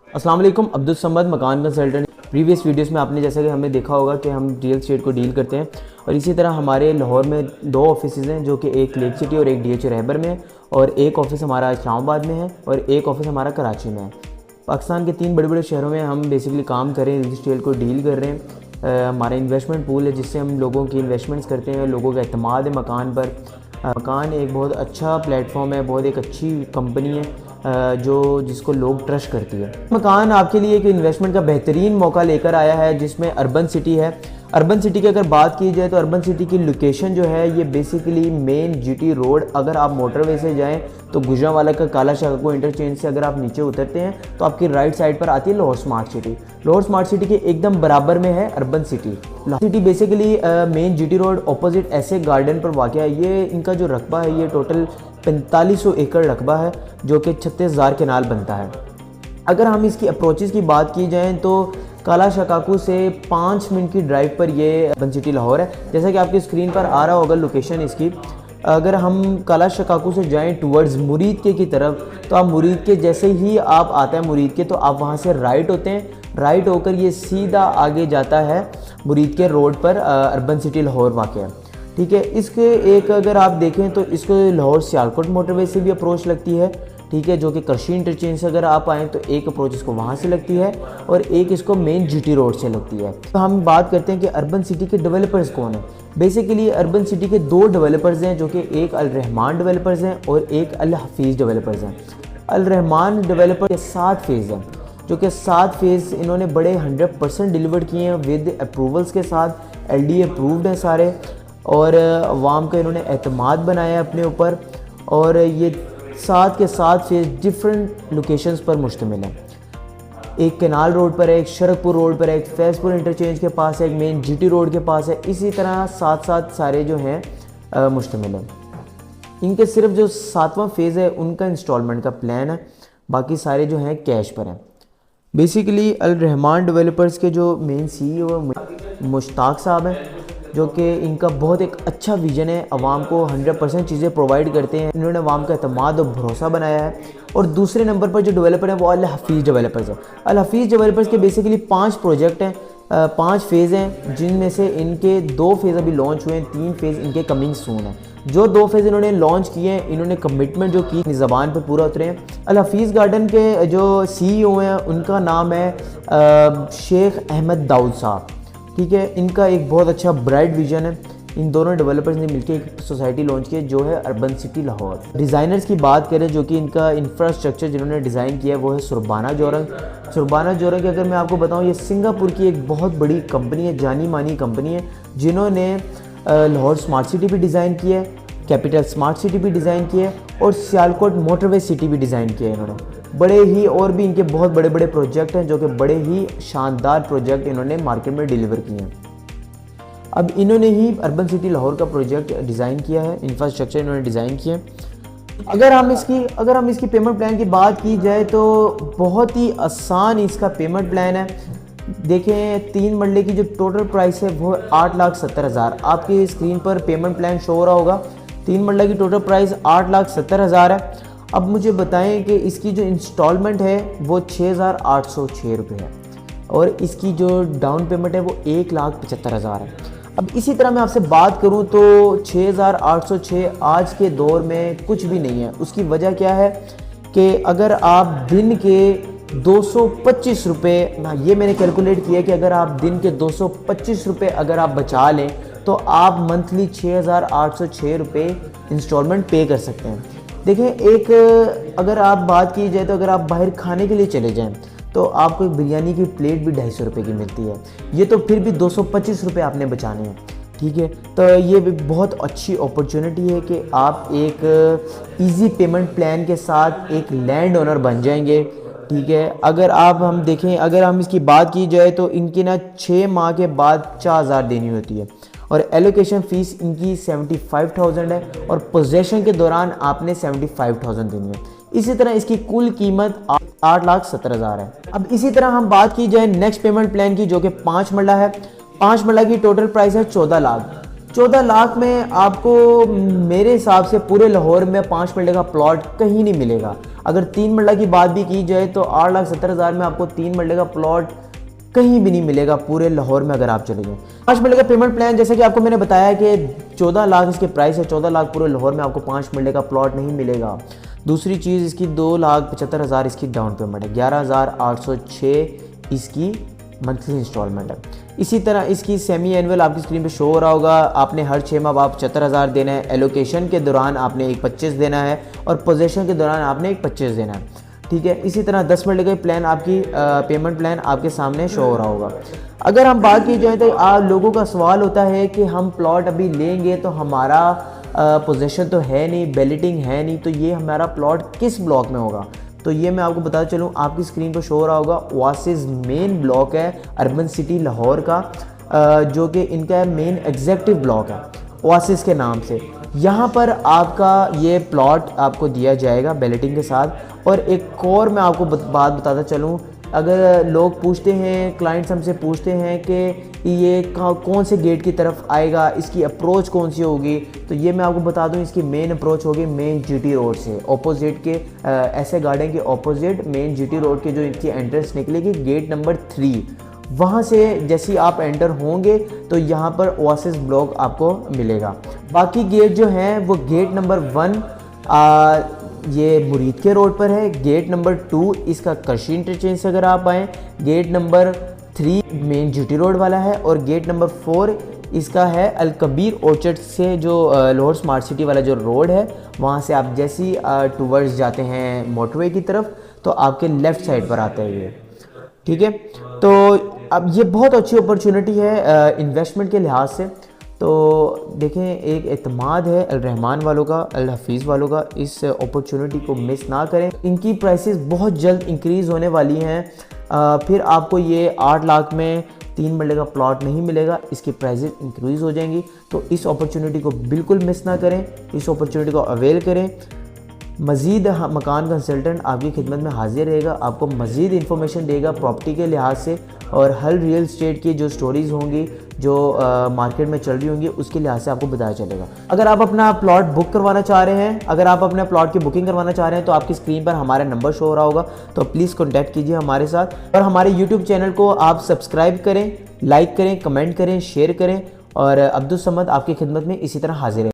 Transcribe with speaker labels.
Speaker 1: अस्सलाम वालेकुम, अब्दुल समद मकान कंसल्टेंट। प्रीवियस वीडियोस में आपने जैसा कि हमने देखा होगा कि हम रियल एस्टेट को डील करते हैं और इसी तरह हमारे लाहौर में 2 ऑफिस हैं जो कि एक लेक सिटी और एक DHA रहबर में है और एक ऑफिस हमारा इस्लामाबाद में है और एक ऑफिस हमारा कराची में है। पाकिस्तान के 3 बड़े बड़े शहरों में हम बेसिकली काम कर रहे हैं, रियल एस्टेट को डील कर रहे हैं। हमारा इन्वेस्टमेंट पूल है जिससे हम लोगों की इन्वेस्टमेंट्स करते हैं, लोगों का एतमाद है मकान पर। मकान एक बहुत अच्छा प्लेटफॉर्म है, बहुत एक अच्छी कंपनी है जिसको लोग ट्रस्ट करती है। मकान आपके लिए एक इन्वेस्टमेंट का बेहतरीन मौका लेकर आया है जिसमें अर्बन सिटी है। अर्बन सिटी की अगर बात की जाए तो अर्बन सिटी की लोकेशन जो है ये बेसिकली मेन GT रोड, अगर आप मोटरवे से जाएं तो गुजरांवाला का काला शाह इंटरचेंज से अगर आप नीचे उतरते हैं तो आपकी राइट साइड पर आती है Lahore smart city. Lahore smart city के एकदम बराबर में है urban city. Lahore city basically main GT road opposite ऐसे गार्डन पर वाक़ है। ये इनका जो रकबा है ये टोटल 4500 एकड़ रकबा है जो कि 36,000 केनाल बनता है। अगर हम इसकी अप्रोचेज़ की बात की जाए तो काला शकाकू से 5 मिनट की ड्राइव पर ये अर्बन सिटी लाहौर है। जैसा कि आपकी स्क्रीन पर आ रहा होगा लोकेशन इसकी। अगर हम काला शकाकू से जाएं टुवर्ड्स मुरीद के की तरफ तो आप मुरीद के जैसे ही आप आते हैं मुरीद के तो आप वहाँ से राइट होते हैं, राइट होकर ये सीधा आगे जाता है मुरीद के रोड पर अर्बन सिटी लाहौर वाक़ है। ठीक है, इसके एक अगर आप देखें तो इसको लाहौर सियालकोट मोटरवे से भी अप्रोच लगती है। ठीक है, जो कि करशी इंटरचेंज से अगर आप आएँ तो एक अप्रोच इसको वहाँ से लगती है और एक इसको मेन GT रोड से लगती है। तो हम बात करते हैं कि अर्बन सिटी के डेवलपर्स कौन है। बेसिकली अर्बन सिटी के 2 डेवलपर्स हैं जो कि एक अल रहमान डेवलपर्स हैं और एक अल हफीज़ डेवलपर्स हैं। अल रहमान डेवलपर के 7 फेज़ हैं जो कि 7 फेज़ इन्होंने बड़े 100% डिलीवर किए हैं विद अप्रूवल्स के साथ। LD अप्रूव्ड हैं सारे और अवाम का इन्होंने एतमाद बनाया है अपने ऊपर। और ये 7 के 7 फेज़ डिफरेंट लोकेशंस पर मुश्तमिल है। एक केनाल रोड पर है, एक शरकपुर रोड पर है, एक फैज़पुर इंटरचेंज के पास है, एक मेन GT रोड के पास है। इसी तरह 7 सारे जो हैं मुश्तमिल है। इनके सिर्फ जो 7वां फेज़ है उनका इंस्टॉलमेंट का प्लान है, बाकी सारे जो हैं कैश पर हैं। बेसिकली अल रहमान डेवलपर्स के जो मेन CEO मुश्ताक साहब हैं जो कि इनका बहुत एक अच्छा विजन है, अवाम को 100% चीज़ें प्रोवाइड करते हैं। इन्होंने अवाम का एतमाद और भरोसा बनाया है। और दूसरे नंबर पर जो डेवलपर है वो अल हफीज़ डेवलपर्स है। अल हफीज़ डेवलपर्स के बेसिकली 5 प्रोजेक्ट हैं, 5 फेज़ हैं जिनमें से इनके 2 फेज़ अभी लॉन्च हुए हैं, 3 फेज़ इनके कमिंग सून है। जो 2 फेज़ इन्होंने लॉन्च किए हैं इन्होंने कमिटमेंट जो की ज़बान पर पूरा उतरे हैं। अल हफीज़ गार्डन के जो CEO हैं उनका नाम है शेख अहमद दाऊद साहब। ठीक है, इनका एक बहुत अच्छा ब्राइट विजन है। इन दोनों डेवलपर्स ने मिलकर एक सोसाइटी लॉन्च की जो है अर्बन सिटी लाहौर। डिज़ाइनर्स की बात करें जो कि इनका इंफ्रास्ट्रक्चर जिन्होंने डिज़ाइन किया है वो है सुरबाना जोरंग। सुरबाना जोरंग अगर मैं आपको बताऊं ये सिंगापुर की एक बहुत बड़ी कंपनी है, जानी मानी कंपनी है जिन्होंने लाहौर स्मार्ट सिटी भी डिज़ाइन किया है, कैपिटल स्मार्ट सिटी भी डिज़ाइन किया है और सियालकोट मोटरवे सिटी भी डिज़ाइन किया है इन्होंने। बड़े ही और भी इनके बहुत बड़े बड़े प्रोजेक्ट हैं जो कि बड़े ही शानदार प्रोजेक्ट इन्होंने मार्केट में डिलीवर किए हैं। अब इन्होंने ही अर्बन सिटी लाहौर का प्रोजेक्ट डिज़ाइन किया है, इंफ्रास्ट्रक्चर इन्होंने डिज़ाइन किया है। अगर हम इसकी पेमेंट प्लान की बात की जाए तो बहुत ही आसान इसका पेमेंट प्लान है। देखें 3 मरले की जो टोटल प्राइस है वो 8,70,000 आपकी स्क्रीन पर पेमेंट प्लान शो हो रहा होगा। 3 मरले की टोटल प्राइस 8,70,000 है। अब मुझे बताएं कि इसकी जो इंस्टॉलमेंट है वो 6,806 रुपये है और इसकी जो डाउन पेमेंट है वो 1,75,000 है। अब इसी तरह मैं आपसे बात करूं तो 6,806 आज के दौर में कुछ भी नहीं है। उसकी वजह क्या है कि अगर आप दिन के 225 रुपये ना, ये मैंने कैलकुलेट किया कि अगर आप दिन के 225 रुपये अगर आप बचा लें तो आप मंथली 6,806 रुपये इंस्टॉलमेंट पे कर सकते हैं। देखें एक अगर आप बात की जाए तो अगर आप बाहर खाने के लिए चले जाएं तो आपको एक बिरयानी की प्लेट भी 250 रुपये की मिलती है। ये तो फिर भी 225 रुपये आपने बचाने हैं। ठीक है, तो ये भी बहुत अच्छी अपॉर्चुनिटी है कि आप एक इजी पेमेंट प्लान के साथ एक लैंड ओनर बन जाएंगे। ठीक है, अगर हम देखें अगर हम इसकी बात की जाए तो इनकी ना 6 माह के बाद 4,000 देनी होती है और एलोकेशन फ़ीस इनकी 75,000 है और पोजेशन के दौरान आपने 75,000 देनी है। इसी तरह इसकी कुल कीमत 8,70,000 है। अब इसी तरह हम बात की जाए नेक्स्ट पेमेंट प्लान की जो कि 5 मरला है। 5 मरला की टोटल प्राइस है 14 लाख। 14 लाख में आपको मेरे हिसाब से पूरे लाहौर में 5 मरले का प्लॉट कहीं नहीं मिलेगा। अगर 3 मरला की बात भी की जाए तो 8,70,000 में आपको 3 मरले का प्लॉट कहीं भी नहीं मिलेगा पूरे लाहौर में अगर आप चले जाएँ। 5 मरले का पेमेंट प्लान, जैसे कि आपको मैंने बताया कि 14 लाख इसके प्राइस है। 14 लाख पूरे लाहौर में आपको 5 मरले का प्लॉट नहीं मिलेगा। दूसरी चीज़, इसकी 2,75,000 इसकी डाउन पेमेंट है, 11,806 इसकी मंथली इंस्टॉलमेंट है। इसी तरह इसकी सेमी एनुअल आपकी स्क्रीन पे शो हो रहा होगा। आपने हर 6 माह बाद 75,000 देना है। एलोकेशन के दौरान आपने एक 25 देना है और पोजेशन के दौरान आपने एक 25 देना है, ठीक है। इसी तरह 10 मरले का प्लान आपकी पेमेंट प्लान आपके सामने शो हो रहा होगा। अगर हम बात की जाए तो लोगों का सवाल होता है कि हम प्लॉट अभी लेंगे तो हमारा पोजेशन तो है नहीं, बैलेटिंग है नहीं, तो ये हमारा प्लॉट किस ब्लॉक में होगा। तो ये मैं आपको बताता चलूँ, आपकी स्क्रीन पर शो हो रहा होगा ओएसिस मेन ब्लॉक है अर्बन सिटी लाहौर का, जो कि इनका मेन एग्जेक्टिव ब्लॉक है ओएसिस के नाम से। यहाँ पर आपका ये प्लॉट आपको दिया जाएगा बैलेटिंग के साथ। और एक और मैं आपको बात बताता चलूँ, अगर लोग पूछते हैं, क्लाइंट्स हमसे पूछते हैं कि ये कौन से गेट की तरफ आएगा, इसकी अप्रोच कौन सी होगी, तो ये मैं आपको बता दूं, इसकी मेन अप्रोच होगी मेन जीटी रोड से, ऑपोजिट के ऐसे गार्डन के ऑपोजिट मेन जीटी रोड के जो इनकी एंट्रेंस निकलेगी गेट नंबर 3, वहाँ से जैसे आप एंटर होंगे तो यहाँ पर ओएसिस ब्लॉक आपको मिलेगा। बाकी गेट जो हैं वो गेट नंबर 1 ये मुरीद के रोड पर है, गेट नंबर 2 इसका करशी इंटरचेंज से अगर आप आएँ, gate number 3 main GT road वाला है, और गेट नंबर 4 इसका है अल कबीर ऑर्चर्ड से जो लाहौर स्मार्ट सिटी वाला जो रोड है, वहाँ से आप जैसे ही टूवर्ड्स जाते हैं मोटरवे की तरफ तो आपके लेफ़्ट साइड पर आता है ये, ठीक है। तो अब ये बहुत अच्छी अपॉर्चुनिटी है इन्वेस्टमेंट के लिहाज से। तो देखें, एक एतमाद है अल रहमान वालों का, अल हफीज़ वालों का, इस अपॉर्चुनिटी को मिस ना करें। इनकी प्राइसेस बहुत जल्द इंक्रीज़ होने वाली हैं। फिर आपको ये 8 लाख में 3 मरले का प्लॉट नहीं मिलेगा, इसकी प्राइसेस इंक्रीज़ हो जाएंगी। तो इस अपॉर्चुनिटी को बिल्कुल मिस ना करें, इस अपॉर्चुनिटी को अवेल करें। मज़ीद मकान कंसल्टेंट आपकी खिदमत में हाजिर रहेगा, आपको मज़ीद इन्फॉर्मेशन देगा प्रॉपर्टी के लिहाज से, और हर रियल एस्टेट की जो स्टोरीज़ होंगी, जो मार्केट में चल रही होंगी, उसके लिहाज से आपको बताया चलेगा। अगर आप अपना प्लॉट बुक करवाना चाह रहे हैं, अगर आप अपने प्लॉट की बुकिंग करवाना चाह रहे हैं, तो आपकी स्क्रीन पर हमारा नंबर शो हो रहा होगा, तो प्लीज़ कॉन्टैक्ट कीजिए हमारे साथ। और हमारे यूट्यूब चैनल को आप सब्सक्राइब करें, लाइक करें, कमेंट करें, शेयर करें। और अब्दुल समद आपकी खिदमत में इसी तरह हाजिर है।